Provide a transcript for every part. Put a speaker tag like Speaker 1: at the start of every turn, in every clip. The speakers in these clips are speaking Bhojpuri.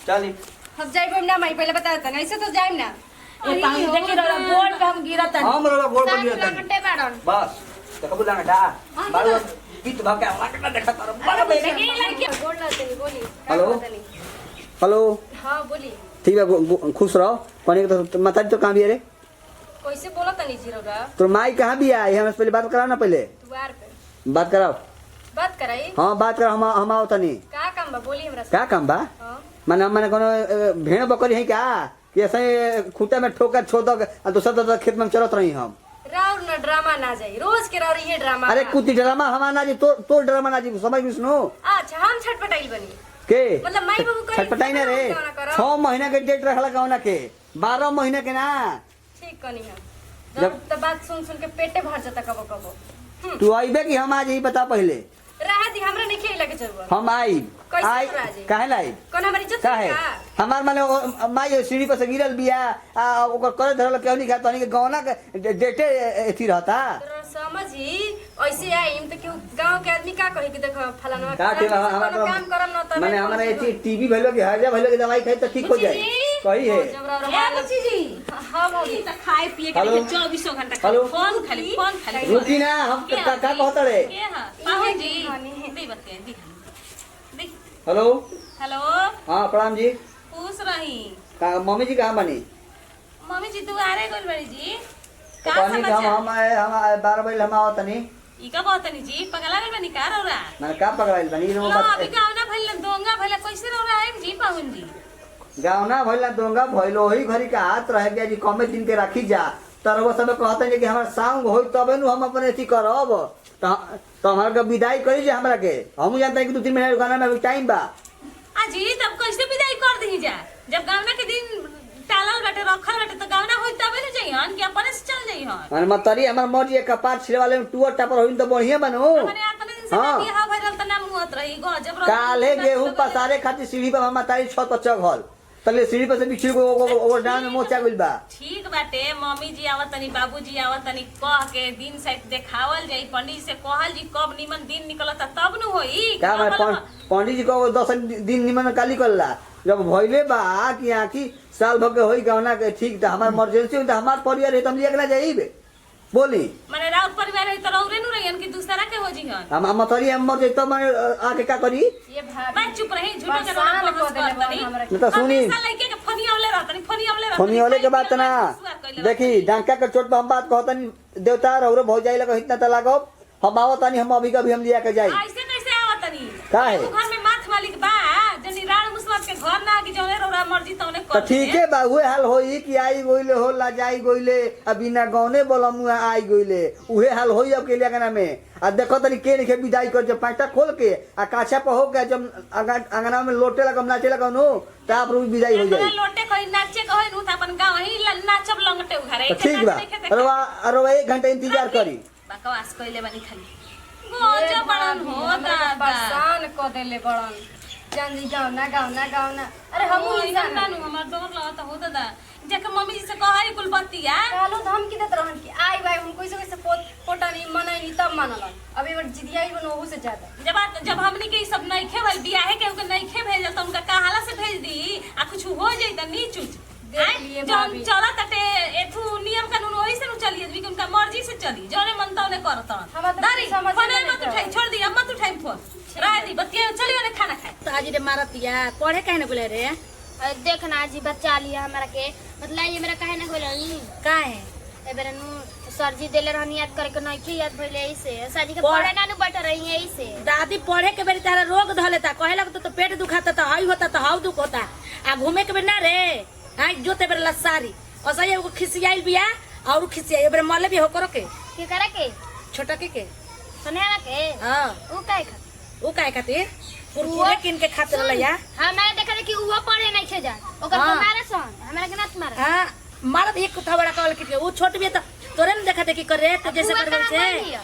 Speaker 1: चली
Speaker 2: हम जाइब ना माई पहले बता देता ऐसे तो जाइब ना
Speaker 3: ए पानी देखी रहा बोर्ड पे हम गिरत है
Speaker 1: हम रोला बोल कर दिया
Speaker 2: घंटे बाड़न
Speaker 1: बस देखो बुलाना डा बारो बीत भाग के लगना देखा तारा बड़ा बेटा
Speaker 2: नहीं लड़की बोल रहा तनी बोली
Speaker 1: हेलो हेलो
Speaker 2: हां बोली
Speaker 1: ठीक है खुश रहो पानी तो माता तो कहां भी है रे
Speaker 2: कैसे बोला तनी जीरोगा
Speaker 1: तो माई कहां भी है हमसे पहले बात कराओ ना पहले
Speaker 2: द्वार पे
Speaker 1: बात कराओ
Speaker 2: बात कराई
Speaker 1: हां बात करो हम आओ तनी
Speaker 2: का काम बा बोली हमरा से
Speaker 1: क्या काम बा
Speaker 2: हां
Speaker 1: माने कोनो भेड़ बकरी है क्या कि ऐसे खूंटे में ठोकर छोड़ दो और दूसरा खेत में चलत रही हम
Speaker 2: राउर ना ड्रामा ना जाई रोज के राउर ये ड्रामा
Speaker 1: अरे कुछ ड्रामा हमारा जी तो ड्रामा ना जी समझ में सुनो
Speaker 2: अच्छा हम छटपटाइल बनी
Speaker 1: के
Speaker 2: मतलब माई बाबू कहीं
Speaker 1: छटपटाई ना रे 6 महीना के डेट रखला गावना के 12 महीने के ना
Speaker 2: ठीक कनी हम जब तो बात सुन सुन के पेटे भर जाता कबो कबो
Speaker 1: तू आइबे कि हम आज ही बता पहले
Speaker 2: रहा दी हमरा नहीं खेला के जरूरत
Speaker 1: हम आई
Speaker 2: कैसे
Speaker 1: आई
Speaker 2: राजी?
Speaker 1: काहे लाई
Speaker 2: कौन हमारी इज्जत
Speaker 1: काहे
Speaker 2: का
Speaker 1: हमार माने माई सीढ़ी पर से गिरल बिया ओकर करे धरल केहू नहीं खाता नहीं गौना के डेटे एथी रहता
Speaker 2: तोरा समझी ऐसे आईम तो क्यों गांव के आदमी का कहे कि देखो फलाना
Speaker 1: का के
Speaker 2: कोनो काम करम न त
Speaker 1: माने हमारे एथी टीबी भइलो कि हजा भइलो कि दवाई खाई त ठीक हो जाए कही है
Speaker 3: ए बच्ची जी
Speaker 2: हां भौजी
Speaker 3: त खाए पिए के
Speaker 1: हेलो?
Speaker 3: 24 घंटा
Speaker 1: हेलो?
Speaker 3: फोन खाली
Speaker 1: रुकी ना हम का कहत रे
Speaker 3: के हां पाहुन जी दी बते दी
Speaker 1: हेलो
Speaker 3: हेलो
Speaker 1: हां प्रणाम जी
Speaker 3: खुश रही
Speaker 1: का मम्मी जी कहां बनी
Speaker 3: मम्मी जी दुआरे गइल बड़ी जी का
Speaker 1: पानी का
Speaker 3: समाचार
Speaker 1: हम आए 12 बजे हम आवत नहीं
Speaker 3: ई का कहतनी जी पगला गइल बनी का रौरा
Speaker 1: माने का पकड़ाइल बनी रो
Speaker 3: लो अभी गाँव ना भइल दोंगा भइल कैसे रौरा है जी पाहुन जी
Speaker 1: गावना भइला दोंगा भइलो ओही घरी का हाथ रह गया जी कमे दिन के राखी जा तरवा सब कहते हैं कि हमार सांग होई तबे नु हम अपने एथी करब तो हमरा के विदाई करी जे हमरा के हम जानते हैं कि 2-3 महीना गाना में टाइम बा
Speaker 3: अजी तब कैसे विदाई कर दी जा जब गाँव के दिन टालल बाटे रखल बाटे तो गाँव होई तबे न जइहन कि अपने से चल जइहन
Speaker 1: माने मतरी हमर मर्जी एक कपार छिले वाले में टूअर टापर होइन तो बढ़िया बनू
Speaker 3: माने अपने दिन से
Speaker 1: हाँ।
Speaker 3: बियाह भइल त नाम हुत रही गजब
Speaker 1: काले गेहूं पसारे खातिर सीढ़ी पर हम तारी छत पर चघल तले सीढ़ी पर से बिछड़ को ओ डांग में मोचा गइल बा
Speaker 3: ठीक बाटे मम्मी जी आवत तनी बाबूजी आवत तनी कह के दिन सेट देखावल जाई पंडित से कहल जी कब निमन दिन निकलता तब न होई
Speaker 1: का माने पंडित जी को 10 दिन निमन काली करला जब भइले बा कि आखी साल भर के होई गवना के ठीक त हमार इमरजेंसी हो त हमार परिवार है त हम लिया के जाइबे बोली
Speaker 3: माने राउत परिवार है त रौरे नु रहियन कि दूसरा के हो जिहन
Speaker 1: हम मतरी हम मर जइतो माने आके का करी
Speaker 2: ये भाभी
Speaker 3: मैं चुप रही झूठा के
Speaker 2: परेशान
Speaker 3: रोना
Speaker 2: कर देले बा हमरा
Speaker 1: न त सुनी
Speaker 3: हमेशा लइके के फनियावले रहतनी फनियावले
Speaker 1: फोनियोले के बात ना देखी डांका के चोट पर हम बात कहतनी देवता रौरे भौजाई लगे इतना त लागब हम आवतनी हम अभी कभी हम लिया के जाई
Speaker 3: ऐसे कैसे आवतनी
Speaker 1: काहे?
Speaker 3: घर में माथ मालिक बा जनी राण मुसलमान के घर ना कि जौने रौरा मर्जी तौने
Speaker 1: तो
Speaker 3: कर
Speaker 1: ठीक है बा उहे हाल होई कि आई गोइले हो ला जाई गोइले अब बिना गौने बोलम आई गोइले उहे हाल होई अब के लिया में आ देखो तनी के नहीं विदाई कर जब पांचटा खोल के आ काछा पर हो गया जब अंगना में लोटे लगम नाचे लगम नो ताप रू विदाई हो जाई
Speaker 3: लोटे कोई नाचे कहे नु त अपन गांव ही नाचब लंगटे उघारे
Speaker 1: तो ठीक बा अरे 1 घंटा इंतजार करी
Speaker 3: बकवास कइले बानी खाली गोजा बड़न हो दादा
Speaker 2: परेशान कर देले बड़न जान जी गावना अरे हम इंसान
Speaker 3: नानू हमर डर लगत हो दादा जेके मम्मी जी से कहै कुल बतिया
Speaker 2: कालो धमकी देत रहन कि आई भाई हम कैसे कैसे पोटा नहीं मनाई तब मानलन अब एक बार जिदियाई बनो ओहू से ज्यादा
Speaker 3: जब हमनी के सब नइखे भइल बियाहे के उनके नइखे भेजल त उनका कहाला से भेज दी आ कुछ हो जाई त नीच उच
Speaker 2: देख लिए
Speaker 3: जौन
Speaker 2: भाभी
Speaker 3: चलत तटे एथु नियम कानून ओही से नु चलिए कि उनका मर्जी से चली जौने मन तौने करत
Speaker 2: हमरा तो
Speaker 3: दारी
Speaker 2: समझ
Speaker 3: फोन
Speaker 2: में
Speaker 3: मत
Speaker 2: नहीं
Speaker 3: उठाई छोड़ दी अब मत उठाई फोन रह दी बतिया चलिए ने खाना खाए
Speaker 4: तो आज रे मारतिया पढ़े काहे न बोले रे
Speaker 5: देख ना जी बच्चा लिया हमरा के मतलब ये मेरा काहे ना होलन
Speaker 4: काहे
Speaker 5: ए बेरा नु सर जी देले रहनी याद करे के नहीं याद भइले ऐसे सर जी के
Speaker 4: पढ़-
Speaker 5: पढ़े ना नु बैठ रही है ऐसे
Speaker 4: दादी पढ़े के बेरी तारा रोग धले ता कहे लगत तो पेट दुखाता तो हई होता तो हाउ दुख होता आ घूमे के बेर ना रे हां जोते बेर लसारी और सही एगो खिसियाइल बिया और खिसिया बेर मले भी हो करो के
Speaker 5: करे के
Speaker 4: छोटा के
Speaker 5: सुनेला के
Speaker 4: हां
Speaker 5: उ काहे खा
Speaker 4: उ काहे खातिर कुरकुरे किन के खातिर लया
Speaker 5: हां मैं देखा कि उ पढ़े नहीं खे जा ओकर
Speaker 4: हाँ।
Speaker 5: मारे सन हमरा के नाथ मारे
Speaker 4: हां मारत एक कुथा बड़ा कवल के उ छोट भी तो तोरे न देखा देखी करे तो जैसे
Speaker 5: हुआ
Speaker 4: करबे
Speaker 5: कहाँ
Speaker 4: से
Speaker 5: गइली है?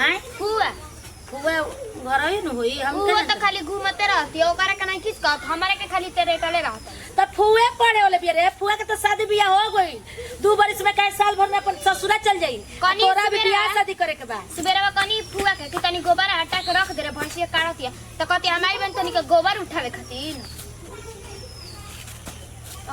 Speaker 4: हैं
Speaker 5: हुआ
Speaker 4: हुआ घर ही न होई हम
Speaker 5: हुआ तो खाली घूमते रहती है ओकरा के नहीं किस कहत हमारे के खाली तेरे टले रहता
Speaker 4: तो फुए पड़े वाले बिया रे फुआ के तो शादी बियाह हो गई 2 बरिस में कई साल भर में अपन ससुरा चल जाई
Speaker 5: कनी
Speaker 4: तोरा भी
Speaker 5: सवेरे
Speaker 4: बियाह
Speaker 5: है।
Speaker 4: शादी करे के बा
Speaker 5: सुबेरे कनी फुआ के तनी गोबर हटा के रख दे रे भैंसिया काटतिया तो कहती हमारी बन तनी के गोबर उठावे खातिर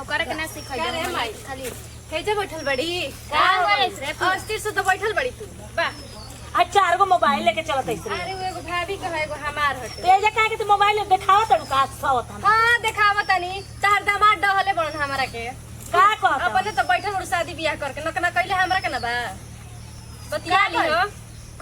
Speaker 5: ओकरा के ना सिखाई
Speaker 2: क्या रे माई?
Speaker 5: खाली
Speaker 2: कैसे बैठल बड़ी
Speaker 5: का बोलिस रे
Speaker 2: अस्थिर से तो बैठल बड़ी तू वाह
Speaker 4: आ 4 गो मोबाइल लेके चलत ऐसे
Speaker 2: अरे वो एगो भाभी के है एगो हमार हटे
Speaker 4: ते जे काहे के तू मोबाइल देखावा तड़ू का सवत हम
Speaker 2: हाँ देखावा तनी तहर दामाद डहले बड़न हमरा के
Speaker 4: का कहत
Speaker 2: अपने तो बैठल बड़ शादी बियाह करके न कइले हमरा के ना बा बतिया ली हो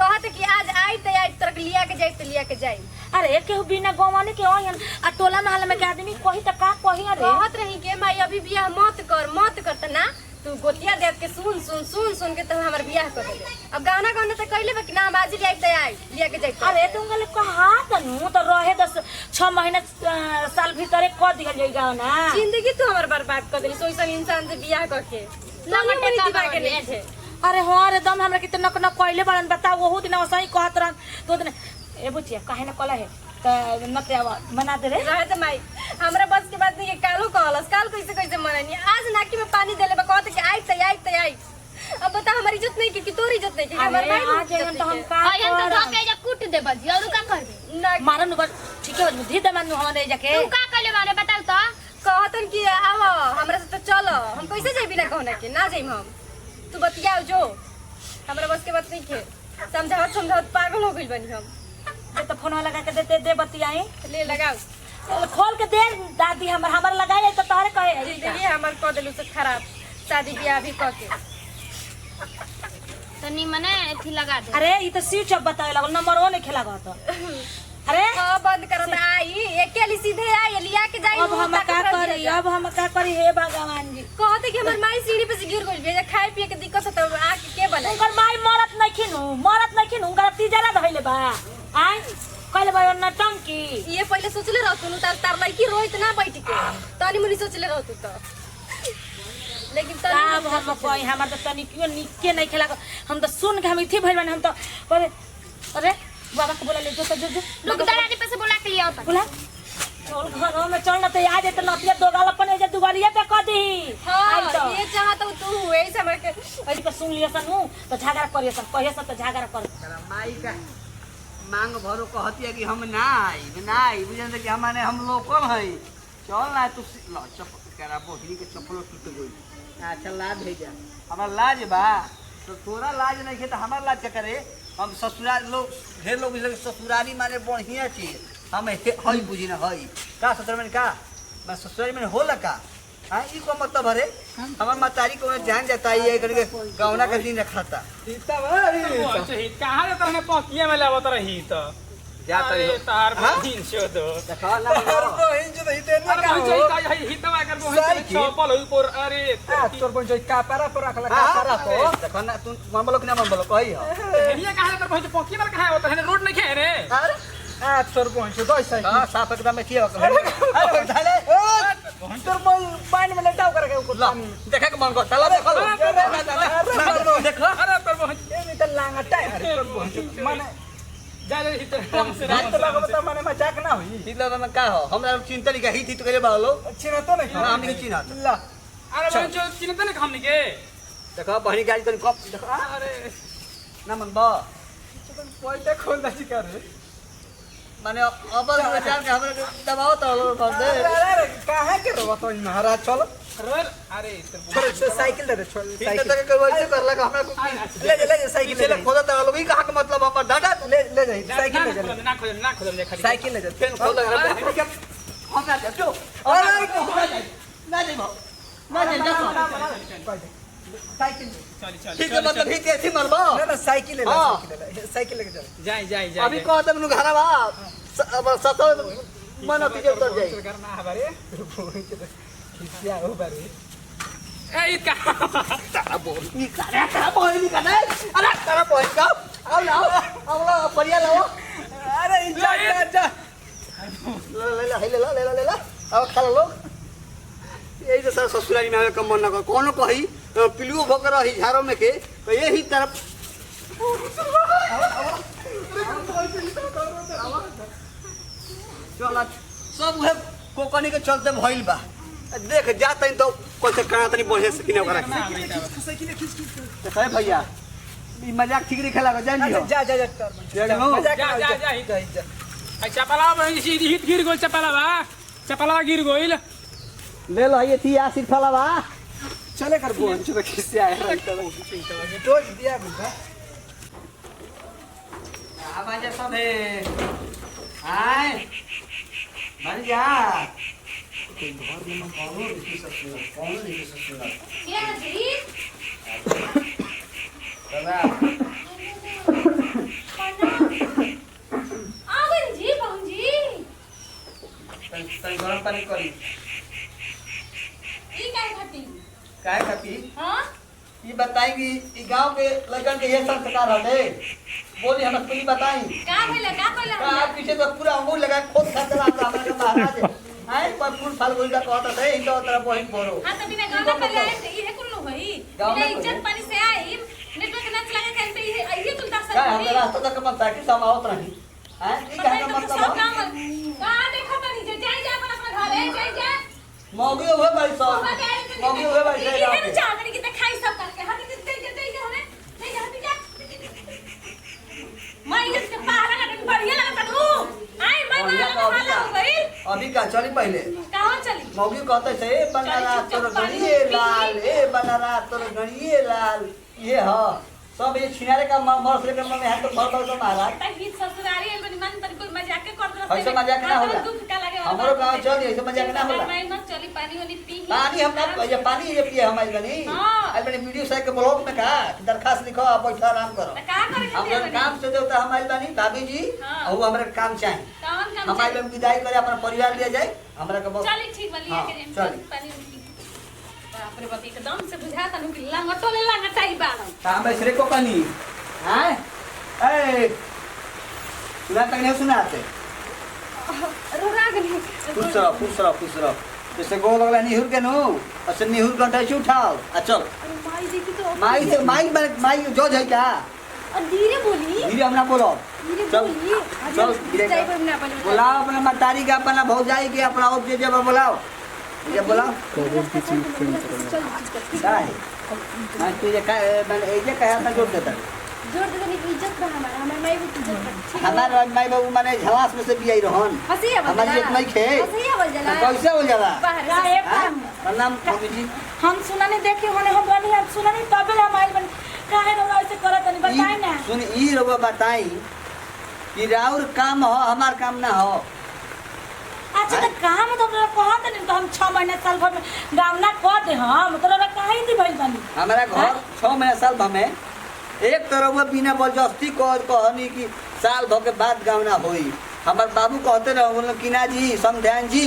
Speaker 2: कहत कि आज आई त आई तरक लिया के जाई
Speaker 4: अरे केहू बिना गवाने के ओहन आ टोला महल में के आदमी कही त का कही अरे
Speaker 2: कहत रही के माई अभी बियाह मत कर त ना तू गोतिया देव के सुन के तो हमर बियाह कर दे अब गाना त कइले बा कि ना बाजी आई लिया के जाई
Speaker 4: अरे तुम गले कहा तनु तो रहे 6 महीना साल भीतर क दिहल जाई गाना
Speaker 2: जिंदगी तू हमर बर्बाद कर देली सोइसन इंसान से बियाह करके
Speaker 5: लंगटे का
Speaker 2: दिमाग के
Speaker 5: बावली।
Speaker 2: नहीं थे
Speaker 4: अरे हां रे दम हमरा के नक न कइले बड़न बता ओहु दिन वसई कहत रहन तो दिन ए बुचिया काहे न कला है त नते आवा बना दे रे
Speaker 2: रहे त माई हमरा बस के बात नहीं कालो कहलस काल कैसे मनानी आज नाकी में पानी देले बा कहत कि आई अब बता हमारी इज्जत नहीं की तोरी इज्जत नहीं की हमर
Speaker 4: अरे
Speaker 2: भाई
Speaker 4: आज जन तो हम का
Speaker 5: आयन तो धके जा कूट दे बजी और का कर दे
Speaker 2: ना
Speaker 4: मारन बर ठीक है बुद्धि दे मानु हमरे जाके
Speaker 5: तू का कले माने बताऊ तो
Speaker 2: कहतन कि आव हमरा से तो चलो हम कैसे जाई बिना कहना के ना जाई हम तू बतियाओ जो हमरा बस के बात नहीं के समझावत पागल हो गइल बनी हम
Speaker 4: दे तो फोन लगा के दे बतियाई
Speaker 2: ले लगाओ
Speaker 4: खोल के दे दादी हमर लगाई तो तोरे कहे
Speaker 2: जिंदगी हमर क देलु से खराब शादी ब्याह भी क के
Speaker 5: तो निमने एथी लगा दे
Speaker 4: अरे ई तो स्विच ऑफ बतावे लागल नंबर 1 नहीं खेला गत अरे
Speaker 2: हाँ बंद कर त आई अकेली सीधे आई लिया के जाई
Speaker 4: अब हम का करी हे भगवान जी
Speaker 2: कहते कि हमर माई सीढ़ी पे से गिर गइल बे खाए पिए के दिक्कत से तो आके के बना
Speaker 4: उनकर माई मरत नहीं खिनु उनकर तीजरा धइले बा आय कहले बा न टंकी
Speaker 2: ये पहले सोचले रहतु न तार लड़की रोइत ना बैठ के तनी मुनी सोचले रहतु त लेकिन
Speaker 4: अब हम कोई हमर त तनिकियो निके नहीं खेला हम तो सुन के हम इथे भइल हम तो अरे बाबा को बोला ले जो
Speaker 5: लोग दराजे पे से बुला के लिया होता
Speaker 4: बोला चल घरों में चल न त आ जे त नतिया दोगाल अपन जे दुगलिया पे क दी
Speaker 2: हां ये चाहत तू ऐसे हमर के
Speaker 4: अजी के सुन लिया सनु तो झगड़ा करिए सब कहिए सब तो झगड़ा कर
Speaker 1: माई का मांग भरो कहती है कि हम ना आई बुझन कि हमारे हम लोकल है चल ना तू चप्पल करा बोहरी के चप्पल टूट गई अच्छा लाज है जा हमार लाज बा तो तोरा लाज नहीं है तो हमार लाज क्या करे हम ससुराल लोग ढेर लोग ससुराली माने बढ़िया चीज हम हई बुझी ना हई का ससुराल में का मैं ससुराल में होला का हाँ ई को मतलब अरे हमार मातारी को ध्यान जाता है करके गौना का दिन रखाता
Speaker 6: कहाँ जाता है पकिया में लावत रही तो
Speaker 1: जाता
Speaker 6: अरे
Speaker 1: है
Speaker 6: तार बहिन छो तो
Speaker 1: देखा ना
Speaker 6: अरे कोई हितवा कर बहिन चपल ऊपर अरे
Speaker 7: तोर बन जोई कापारा पर रखला कापारा तो
Speaker 1: देखा ना तू मन बोलो कि ना मन बोलो कही हो
Speaker 6: ये कहाँ जाता बहिन पकिया में कहाँ होता है रोड नहीं खे रे
Speaker 1: अरे
Speaker 7: 800 बन जो 2 साइकिल
Speaker 1: हां साफ एकदम में किया अरे ढाले
Speaker 7: तोर बन पानी में लटाव करके ऊपर
Speaker 1: ला देखा के मन को चला देखो देखो
Speaker 6: अरे तोर बहिन
Speaker 7: ए में त लांगटा अरे तोर बन माने
Speaker 6: जा रे हित
Speaker 7: रात तो लगो त माने मजाक ना होई
Speaker 1: हितला में का हो हमरा चिंता नहीं का हित तो करे बालो
Speaker 7: चिन्ह तो नहीं
Speaker 1: हम नहीं चिन्ह
Speaker 7: ला
Speaker 6: अरे बहिन जो चिन्हते नहीं हमनी के
Speaker 1: देखो बहनी गाड़ी तो कप देखो
Speaker 6: अरे
Speaker 1: ना मन बा
Speaker 7: पॉइंट खोल दा करे
Speaker 1: माने अब विचार के हमरा दबाओ तो कर दे
Speaker 7: अरे काहे के रो तो महाराज चलो
Speaker 6: अरे
Speaker 7: छोड़ साइकिल दे छोड़
Speaker 1: हित
Speaker 7: साइकिल
Speaker 1: तक करवा से करला का हमरा
Speaker 7: ले साइकिल
Speaker 1: पीछे ले खोदा तो लोग का मतलब हम डाटा
Speaker 7: ले जा साइकिल ले जा
Speaker 6: ना खोल खाली
Speaker 7: साइकिल ले जा
Speaker 1: फिर खोदा हम ना जो अरे ना जी भाऊ ना जी जा
Speaker 7: साइकिल
Speaker 6: चल
Speaker 1: ठीक है मतलब ही कैसी मरबो
Speaker 7: ना साइकिल ले साइकिल लेके चल
Speaker 6: जाई
Speaker 1: अभी कहते मनु घर बा अब सतो मन पीछे उतर जाई
Speaker 7: करना हमारे क्या हो बारे
Speaker 6: ए का
Speaker 1: तारा बोल नहीं करना अरे तारा बोल का आओ लाओ बढ़िया लाओ
Speaker 7: अरे जा
Speaker 1: ले अब खा लो यही तो सर ससुराली में कम मन न कोनो कही पिलुओ भोकर रही झाड़ों में के तो यही तरफ चल सब उहे कोकनी के चलते भइल बा देख जात तो कोसे कहां तनी बढ़े से किने ओकरा देखे भैया ई मजाक ठीक नहीं खेला जान जी
Speaker 7: जा
Speaker 6: चपला सीधी हिट गिर गोल चपला गिर गोल
Speaker 1: ले लो ये थी आ सिरफला बा
Speaker 7: चले कर बोन चले खिसिया है तो दिया बुझा
Speaker 1: आ बाजा सब है आए बन जा कोई घर में मन कौन नहीं सकते
Speaker 2: क्या जी
Speaker 1: दादा
Speaker 2: आवन जी बहन जी
Speaker 1: तन गरम पानी करी
Speaker 2: ई काय खाती
Speaker 1: काय खाती
Speaker 2: हां
Speaker 1: ये बताई कि ई गांव के लड़कन के ये संस्कार हटे बोली हम तुम बताई
Speaker 2: का भइला
Speaker 1: का पीछे तो पूरा अंगूर लगा खोद खा चला हमरा के महाराज आए पर फूल फल गोल का कहता है ई तो तरह बहिन बोरो
Speaker 3: हां त बिना गाना पहले आए ई है कुल्लू होई बिना इज्जत पानी से आई नेटवर्क नाच लगा कर पे ये तुम दस
Speaker 1: का हम रास्ता तक मन ताकि समावत रही हैं ई का मतलब
Speaker 3: सब काम का देखो तनी जे जाई जा अपन घर है जाई जा
Speaker 1: मौगी हुए भाई सब मौगी हुए भाई से
Speaker 3: ये तो चावल की खाई सब करके हाथ दे हमें नहीं जाती जा मैं इसके पहाड़ का बढ़िया लगा तू आई मैं वाला गई
Speaker 1: अभी का चली पहले
Speaker 3: कहां चली
Speaker 1: मौगी कहते थे बनारा तोर गणिए लाल ए बनारा तोर गणिए लाल ये ह सब ये छिनारे का मर्स लेकर में हाथ तो भर भर तो महाराज
Speaker 3: तही ससुरारी एल बनी मन तन कोई मजाक के कर दो
Speaker 1: ऐसे मजाक ना होला
Speaker 3: दुख का लगे
Speaker 1: हमरो गांव चल ऐसे मजाक ना होला
Speaker 3: मैं मत चली पानी वाली पी
Speaker 1: पानी हम ना ये पानी ये पिए हम आज बनी
Speaker 3: हाँ।
Speaker 1: आज बनी वीडियो साइड के ब्लॉग में का दरखास्त लिखो आप बैठा आराम करो
Speaker 3: त का करे
Speaker 1: हमरा काम से देवता हम आज बनी भाभी जी
Speaker 3: हाँ।
Speaker 1: और हमरा काम चाहिए
Speaker 3: कौन काम
Speaker 1: हम आज विदाई करे अपना परिवार ले जाए हमरा के बहुत
Speaker 3: चली ठीक वाली
Speaker 1: हाँ,
Speaker 3: है
Speaker 1: चली।
Speaker 3: पानी पी बाप रे बाप एकदम से बुझाता नु कि लंगटो ले लंगटा ही बाण
Speaker 1: काम बसरे को कनी हैं ए सुना तक नहीं सुनाते
Speaker 2: रोना गनी
Speaker 1: खुश रहो जैसे गो लगला निहुर के नो अच्छा निहुर घंटा से उठाओ आ चल
Speaker 2: माई देखी तो
Speaker 1: माई जो है क्या
Speaker 2: धीरे बोली
Speaker 1: धीरे हमरा बोलो
Speaker 2: धीरे
Speaker 1: चल
Speaker 2: बोली
Speaker 1: चल धीरे
Speaker 2: जाई पर ना अपन
Speaker 1: बुलाओ अपना मतारी का अपना भौजाई के अपना और जब बुलाओ ये बुलाओ काय मैं तुझे मैंने ये कहा था जोड़ देता
Speaker 2: जोर दे देने की इज्जत बा हमार माई भी इज्जत बा
Speaker 1: हमारा माई बाबू माने झलास में से भी आई रहन
Speaker 2: हंसी है
Speaker 1: हमारी एक नहीं खे
Speaker 2: हंसी है बोल जला
Speaker 1: कैसे हो जाला
Speaker 2: बाहर
Speaker 4: का
Speaker 2: से
Speaker 4: एक
Speaker 1: प्रणाम मम्मी जी
Speaker 4: हम सुनाने देखे होने हम बनी हम सुनाने तबे हम आई बन काहे रो ऐसे करत नहीं बताई ना
Speaker 1: सुन ई रउआ बताई कि राउर काम हो हमार काम ना हो
Speaker 4: अच्छा तो काम तो हमरा कहत नहीं तो हम 6 महीना साल भर में गाँव ना कर दे हम तोरा काहे दी भइल बनी
Speaker 1: हमारा घर 6 महीना साल भर में एक तरह बिना जबरदस्ती कहनी कि साल भर के बाद गाँव ना होई हमार बाबू कहते रहो कि ना जी समझान जी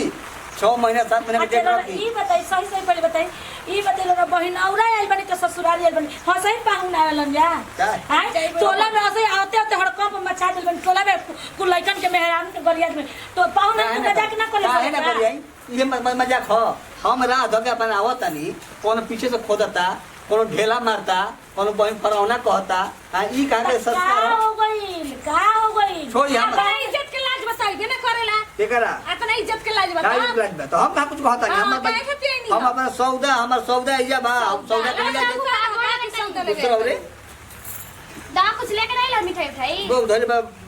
Speaker 1: 6 महीना 7 महीना में देख
Speaker 4: अच्छा
Speaker 1: रखी
Speaker 4: ई बताई सही सही पहले बताई ई बताई लोग बहिन औरा आइल बनी के ससुराल आइल बनी हां सही पाहुन आवेलन जा
Speaker 1: का?
Speaker 4: हां टोला में ऐसे आते आते हड़कंप मचा दिल बनी टोला में कुल लइकन के मेहरान के गरिया में तो पाहुन के मजाक ना करे
Speaker 1: काहे ना करी आई ये मजाक हो हम राह धो के अपन आवतनी कौन पीछे से खोदता कोनो ढेला मारता कोनो बहिन फरौना कहता हां ई कहां के संस्कार
Speaker 4: का हो गई
Speaker 1: छोड़ी हम
Speaker 3: अपना इज्जत के लाज बताई के ना करेला
Speaker 1: केकरा
Speaker 3: अपना इज्जत के लाज बता
Speaker 1: काहे लाज बा तो हम कहां कुछ कहता नहीं
Speaker 3: हाँ,
Speaker 1: हम
Speaker 3: काहे के पिए नहीं
Speaker 1: हम अपना सौदा हमर सौदा इजा बा हम सौदा के लिए दूसरा रे
Speaker 5: दा कुछ लेके नहीं ला मिठाई उठाई
Speaker 1: वो धल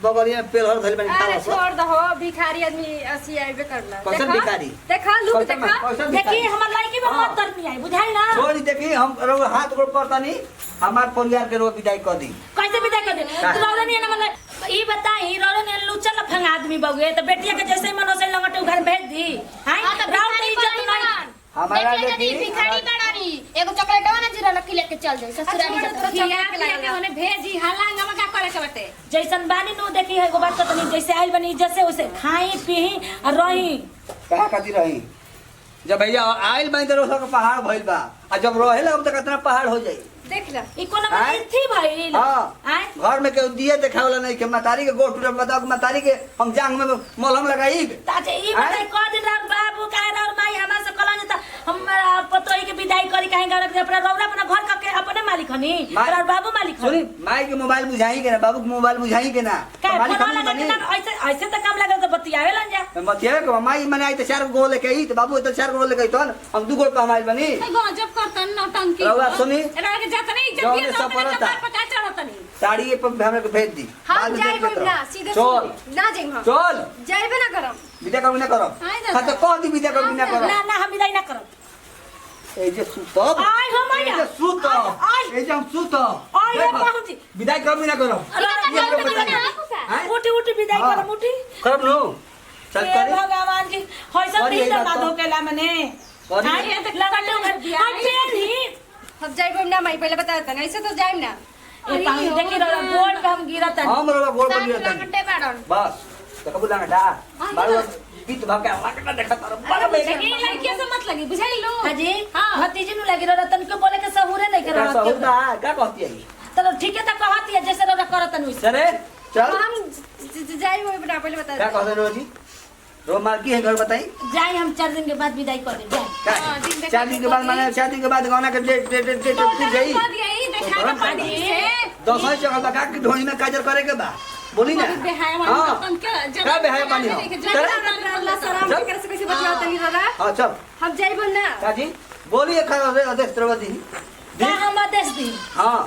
Speaker 1: बगलिया पेल हर धल बन
Speaker 2: अरे
Speaker 1: खावा
Speaker 2: छोड़ दहो भिखारी आदमी ऐसी आइबे करला
Speaker 1: कैसन भिखारी?
Speaker 2: देखा लुक
Speaker 1: कैसन
Speaker 2: देखा
Speaker 1: कैसन
Speaker 4: देखी
Speaker 1: भिखारी?
Speaker 4: हमर लड़की में
Speaker 1: हाँ।
Speaker 4: मत दर्द आई बुझाई ना
Speaker 1: छोड़ी देखी हम रोग हाथ गोड़ पड़ता नहीं हमार परिवार के रोग विदाई कर दी
Speaker 4: कैसे विदा कर दे
Speaker 1: का?
Speaker 4: तू रौला नहीं ना मतलब ई बताई रौला ने लुचल लफंग आदमी बउए तो बेटिया के जैसे मन वैसे लंगटे घर भेज दी हां
Speaker 5: हां तो
Speaker 4: राउत
Speaker 5: भिखारी
Speaker 4: इज्जत
Speaker 5: बड़ी
Speaker 4: नहीं
Speaker 5: बड़न
Speaker 1: हमारा
Speaker 5: देख ले
Speaker 1: देखी
Speaker 5: भिखारी बड़ानी एगो चॉकलेटवा ना जीरा लकी लेके चल जाई ससुराली
Speaker 2: अच्छा,
Speaker 5: जब
Speaker 2: खिया पिया के ओने भेजी हलांगा में का करे के बटे
Speaker 4: जैसन बानी नु देखी है एगो बात तो नहीं जैसे आइल बनी जैसे वैसे खाई पी और रही
Speaker 1: कहा खातिर रही जब भैया आइल बन तो रोसा का पहाड़ भइल बा आ जब रहेला अब तक कितना पहाड़ हो जाई
Speaker 2: देख ले
Speaker 4: ई कोनो
Speaker 1: आय?
Speaker 4: में थी भाई
Speaker 1: हां
Speaker 4: आय
Speaker 1: घर में केहू दिए देखावला नहीं के मतारी के गोड़ टूटल बताओ कि मतारी के हम जांग में मलहम लगाई
Speaker 4: ताचे ई
Speaker 1: आय?
Speaker 4: बताई क दिन रात बाबू काहे और माई हमरा से कलन त हमरा पतोई के विदाई करी काहे गार के अपना रौरा अपना घर का अपने मालिक हनी
Speaker 1: माई-
Speaker 4: और बाबू मालिक हनी
Speaker 1: सुनी माई के मोबाइल बुझाई के ना बाबू के मोबाइल बुझाई के ना
Speaker 4: का
Speaker 1: मालिक
Speaker 4: फोन
Speaker 1: हम
Speaker 4: लगा
Speaker 1: बनी
Speaker 4: के ना ऐसे ऐसे त काम लगा तो बतियावे लन जा
Speaker 1: मतिया के माई मने आई तो 4 गो लेके आई तो बाबू तो 4 गो लेके आई तो हम 2 गो पे हमारी बनी
Speaker 3: गजब करतन नौटंकी
Speaker 1: रउआ सुनी
Speaker 3: एरा के जात नहीं इज्जत
Speaker 1: जौने
Speaker 3: दिए तो
Speaker 1: सब
Speaker 3: अपने
Speaker 1: पड़ता।
Speaker 3: कपार पर का चढ़त नहीं
Speaker 1: साड़ी पे हमें भेज दी
Speaker 2: हम
Speaker 1: बाद में
Speaker 2: जाई
Speaker 1: देख लेते
Speaker 2: ना
Speaker 1: रहो।
Speaker 2: सीधे
Speaker 1: चल
Speaker 2: ना जाई हम
Speaker 1: चल
Speaker 2: जाइबे ना करम
Speaker 1: विदा कभी ना करो
Speaker 3: आइ जा।
Speaker 1: हाँ तो कह दी विदा कभी ना करो
Speaker 4: ना ना हम विदाई ना करब
Speaker 1: ए जे सुतब
Speaker 4: आय हो मैया
Speaker 1: ए जे सुतब
Speaker 4: आय
Speaker 1: ए जे हम सुतब
Speaker 4: आय रे पहुंची
Speaker 1: विदाई करब ना करब
Speaker 4: उठी उठी विदाई
Speaker 1: हाँ।
Speaker 4: कर उठी
Speaker 1: करब नो चल
Speaker 4: हे
Speaker 1: करी
Speaker 4: भगवान जी होइसा
Speaker 1: करी
Speaker 4: दिन
Speaker 1: बात
Speaker 4: ना
Speaker 1: तो।
Speaker 4: धोकेला मने
Speaker 1: करी।
Speaker 4: आय लगाते हटे
Speaker 2: हम जाइब ना माई पहले बता देता ऐसे तो जाइब ना
Speaker 4: ए पानी देखी रो बोल पे हम गिरत
Speaker 1: हम रोला गोल कर दिया
Speaker 5: साथ लगटे बाड़न
Speaker 1: बस देखबू ना डा बारो बीत भाग के लागना देखा तार बड़ा बेटा
Speaker 2: लेकिन लड़कियों से मत लगी बुझाई लो
Speaker 4: हाजी भतीजी नु लगी रो रतन को बोले के सहूरे नहीं कर
Speaker 1: का
Speaker 4: रहा
Speaker 1: सहुदा का कहती है
Speaker 4: तो ठीक है त कहती है जैसे रो करत नु
Speaker 1: चले चल
Speaker 2: हम जाइब ना पहले बता
Speaker 1: क्या कहते रोजी रो मार की है घर बताई
Speaker 4: जाए हम 4 दिन के बाद विदाई कर दे जाए
Speaker 1: 4 दिन के बाद माने 4 दिन के बाद गाना के डेट गई
Speaker 3: देखा के पानी से
Speaker 1: 10 ही जगह लगा के ढोई में काजर करे के बा बोली ना
Speaker 3: बेहाया
Speaker 1: हाँ।
Speaker 3: वाला तन के
Speaker 1: का बेहाया पानी हो
Speaker 2: अल्लाह सलाम
Speaker 1: चल।
Speaker 2: कैसे कैसे बतियाता नहीं दादा
Speaker 1: हां चल
Speaker 2: हम जाइब ना
Speaker 1: काजी बोलिए खा रे अध्यक्ष द्रौपदी
Speaker 4: का हम आदेश दी
Speaker 1: हां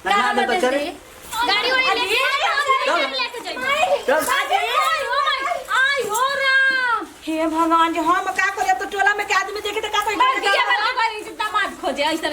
Speaker 4: का
Speaker 1: ना
Speaker 4: हम
Speaker 1: ना तो
Speaker 4: आदेश
Speaker 1: चले
Speaker 4: दी
Speaker 5: गाड़ी वाली लेके जाइए
Speaker 1: चल
Speaker 3: आई हो राम
Speaker 4: हे भगवान जी हम का करे तो टोला में के आदमी देखे तो का
Speaker 3: बस दिया वाला बारी से दामाद खोजे ऐसा